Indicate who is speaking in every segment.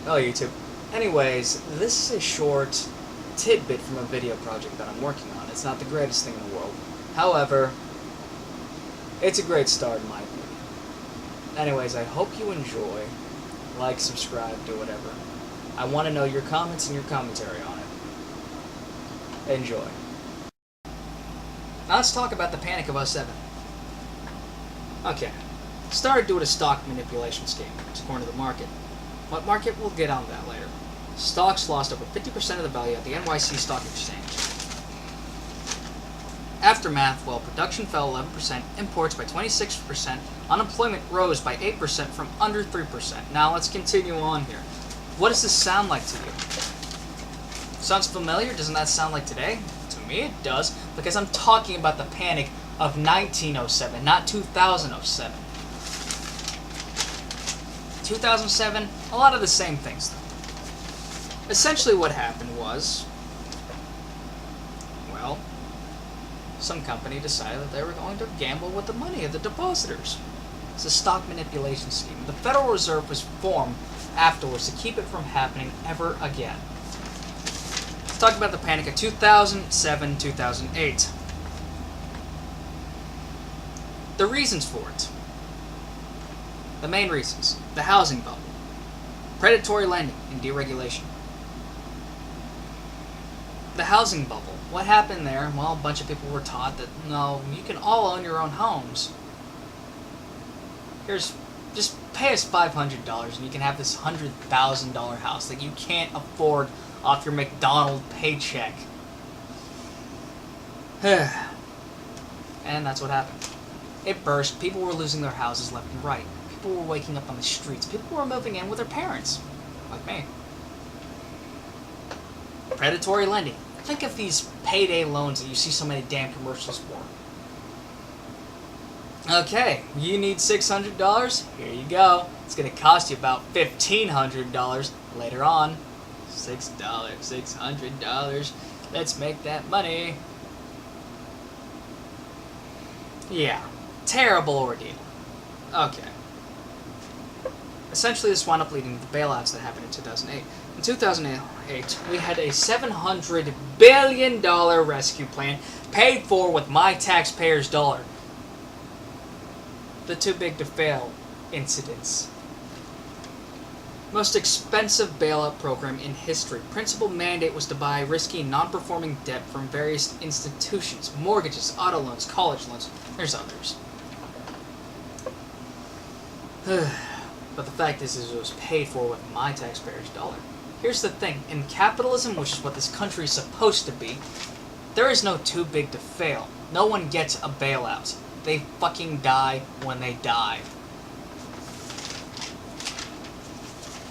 Speaker 1: Oh, YouTube. Anyways, this is a short tidbit from a video project that I'm working on. It's not the greatest thing in the world. However, it's a great start in my opinion. Anyways, I hope you enjoy. Like, subscribe, do whatever. I want to know your comments and your commentary on it. Enjoy. Now let's talk about the Panic of '07. Okay. Started due to a stock manipulation scheme, according to the market. What market? We'll get on that later. Stocks lost over 50% of the value at the NYC Stock Exchange. Aftermath, while production fell 11%, imports by 26%, unemployment rose by 8% from under 3%. Now let's continue on here. What does this sound like to you? Sounds familiar? Doesn't that sound like today? To me it does, because I'm talking about the panic of 1907, not 2007. 2007, a lot of the same things though. Essentially what happened was, well, some company decided that they were going to gamble with the money of the depositors. It's a stock manipulation scheme. The Federal Reserve was formed afterwards to keep it from happening ever again. Let's talk about the panic of 2007-2008. The reasons for it. The main reasons. The housing bubble. Predatory lending and deregulation. The housing bubble. What happened there? Well, a bunch of people were taught that, no, you can all own your own homes. Just pay us $500 and you can have this $100,000 house that you can't afford off your McDonald's paycheck. And that's what happened. It burst. People were losing their houses left and right. People were waking up on the streets. People were moving in with their parents. Like me. Predatory lending. Think of these payday loans that you see so many damn commercials for. Okay, you need $600? Here you go. It's going to cost you about $1,500 later on. $600. Let's make that money. Yeah, terrible ordeal. Okay. Essentially, this wound up leading to the bailouts that happened in 2008. In 2008, we had a $700 billion rescue plan paid for with my taxpayers' dollar. The too big to fail incidents. Most expensive bailout program in history. Principal mandate was to buy risky, non-performing debt from various institutions. Mortgages, auto loans, college loans. There's others. But the fact is it was paid for with my taxpayers' dollar. Here's the thing. In capitalism, which is what this country is supposed to be, there is no too big to fail. No one gets a bailout. They fucking die when they die.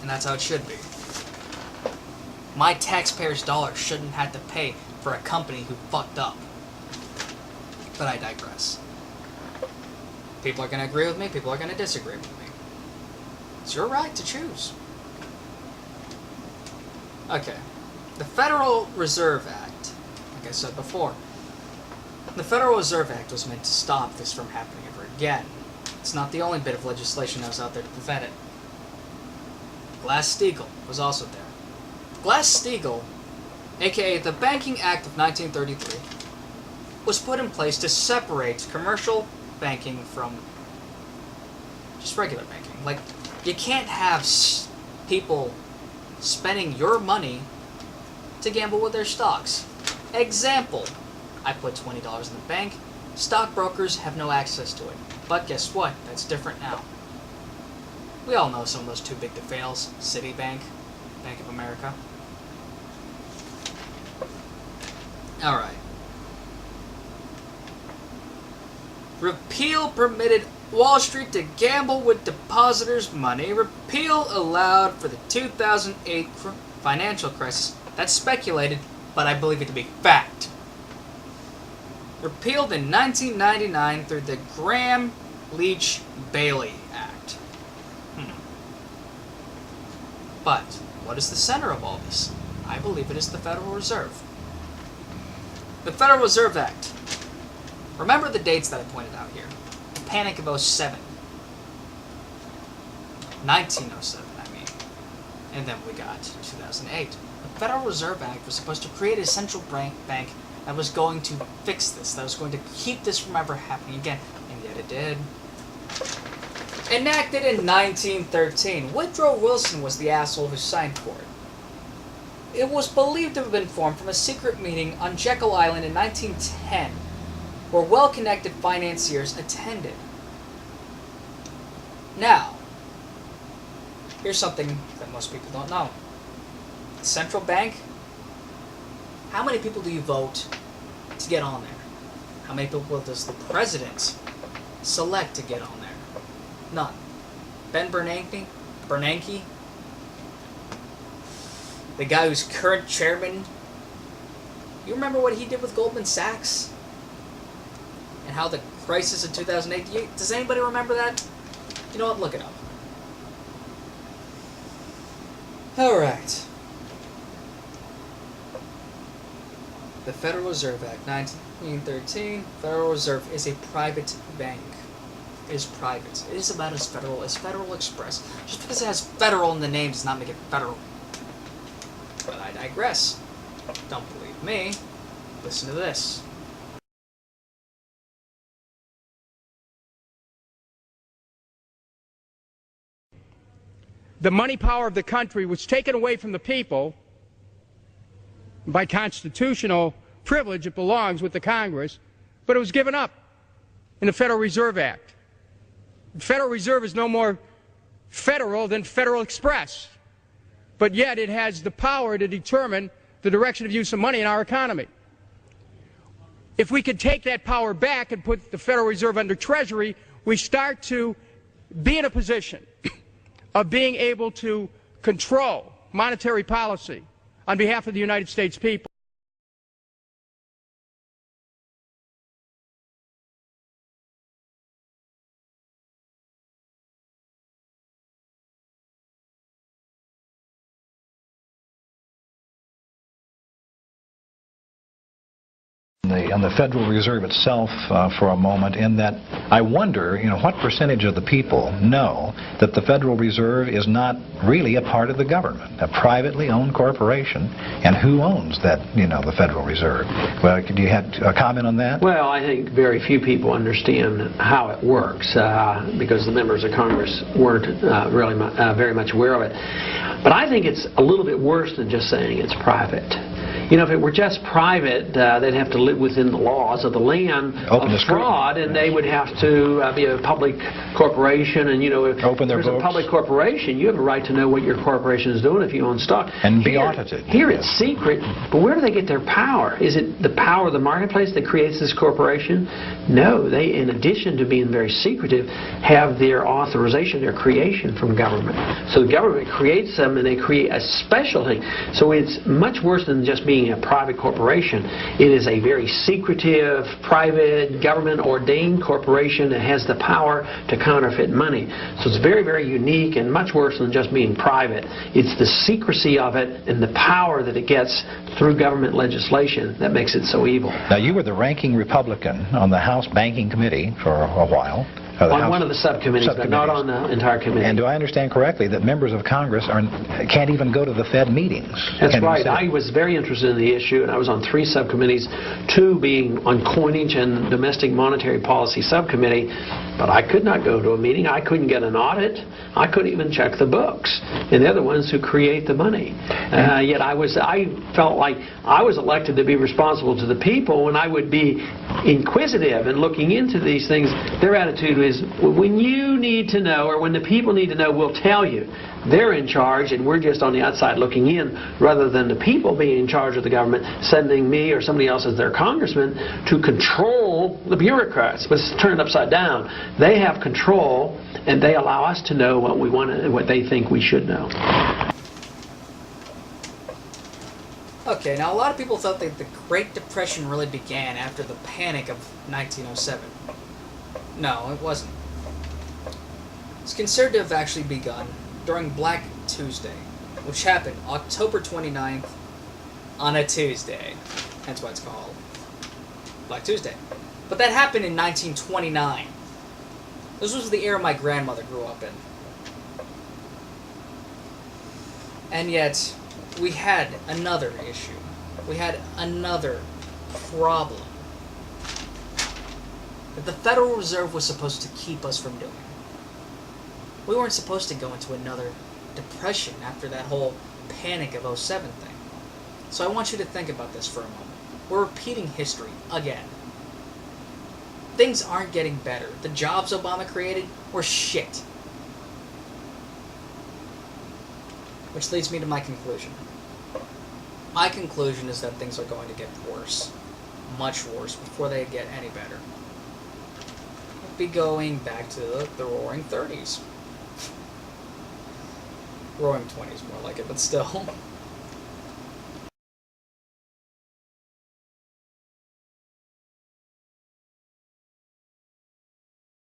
Speaker 1: And that's how it should be. My taxpayers' dollar shouldn't have to pay for a company who fucked up. But I digress. People are going to agree with me, people are going to disagree with me. It's your right to choose. Okay. The Federal Reserve Act, like I said before, the Federal Reserve Act was meant to stop this from happening ever again. It's not the only bit of legislation that was out there to prevent it. Glass-Steagall was also there. Glass-Steagall, aka the Banking Act of 1933, was put in place to separate commercial banking from just regular banking. Like, you can't have people spending your money to gamble with their stocks. Example, I put $20 in the bank, stockbrokers have no access to it. But guess what? That's different now. We all know some of those too big to fails. Citibank, Bank of America. Alright. Repeal permitted Wall Street to gamble with depositors' money. Repeal allowed for the 2008 financial crisis. That's speculated, but I believe it to be fact. Repealed in 1999 through the Gramm-Leach-Bailey Act. But what is the center of all this? I believe it is the Federal Reserve. The Federal Reserve Act. Remember the dates that I pointed out here. The Panic of '07. 1907, I mean. And then we got 2008. The Federal Reserve Act was supposed to create a central bank that was going to fix this, that was going to keep this from ever happening again, and yet it did. Enacted in 1913, Woodrow Wilson was the asshole who signed for it. It was believed to have been formed from a secret meeting on Jekyll Island in 1910, where well-connected financiers attended. Now, here's something that most people don't know. The central bank, how many people do you vote to get on there? How many people does the president select to get on there? None. Ben Bernanke, the guy who's current chairman, you remember what he did with Goldman Sachs? And how the crisis in 2008, does anybody remember that? You know what, look it up. Alright. The Federal Reserve Act, 1913. Federal Reserve is a private bank. It is private. It is about as federal as Federal Express. Just because it has federal in the name does not make it federal. But I digress. Don't believe me? Listen to this.
Speaker 2: The money power of the country was taken away from the people. By constitutional privilege, it belongs with the Congress, but it was given up in the Federal Reserve Act. The Federal Reserve is no more federal than Federal Express, but yet it has the power to determine the direction of use of money in our economy. If we could take that power back and put the Federal Reserve under Treasury, we start to be in a position of being able to control monetary policy on behalf of the United States people.
Speaker 3: On the Federal Reserve itself for a moment, in that I wonder, what percentage of the people know that the Federal Reserve is not really a part of the government, a privately owned corporation, and who owns that, the Federal Reserve? Well, do you have a comment on that?
Speaker 4: Well, I think very few people understand how it works because the members of Congress weren't really very much aware of it. But I think it's a little bit worse than just saying it's private. If it were just private, they'd have to live within the laws of the land of fraud, and they would have to be a public corporation. And if there's a public corporation, you have a right to know what your corporation is doing if you own stock.
Speaker 3: And be audited.
Speaker 4: Here it's secret, but where do they get their power? Is it the power of the marketplace that creates this corporation? No, they, in addition to being very secretive, have their authorization, their creation from government. So the government creates them, and they create a special thing. So it's much worse than just being a private corporation. It is a very secretive, private, government-ordained corporation that has the power to counterfeit money. So it's very, very unique and much worse than just being private. It's the secrecy of it and the power that it gets through government legislation that makes it so evil.
Speaker 3: Now, you were the ranking Republican on the House Banking Committee for a while.
Speaker 4: On one of the subcommittees, but not on the entire committee.
Speaker 3: And do I understand correctly that members of Congress can't even go to the Fed meetings?
Speaker 4: That's right. I was very interested in the issue, and I was on 3 subcommittees, 2 being on coinage and domestic monetary policy subcommittee, but I could not go to a meeting. I couldn't get an audit. I couldn't even check the books. And they're the ones who create the money. Yet I felt like I was elected to be responsible to the people, and I would be inquisitive and looking into these things. Their attitude is, when you need to know, or when the people need to know, we'll tell you. They're in charge, and we're just on the outside looking in, rather than the people being in charge of the government, sending me or somebody else as their congressman to control the bureaucrats. But it's turned upside down. They have control, and they allow us to know what we want and what they think we should know.
Speaker 1: Okay, now a lot of people thought that the Great Depression really began after the Panic of 1907. No, it wasn't. It's considered to have actually begun during Black Tuesday, which happened October 29th on a Tuesday. That's why it's called Black Tuesday. But that happened in 1929. This was the era my grandmother grew up in. And yet, we had another issue. We had another problem that the Federal Reserve was supposed to keep us from doing. We weren't supposed to go into another depression after that whole panic of '07 thing. So I want you to think about this for a moment. We're repeating history again. Things aren't getting better. The jobs Obama created were shit. Which leads me to my conclusion. My conclusion is that things are going to get worse. Much worse before they get any better. We'll be going back to the roaring 30s. Roaring 20s more like it, but still.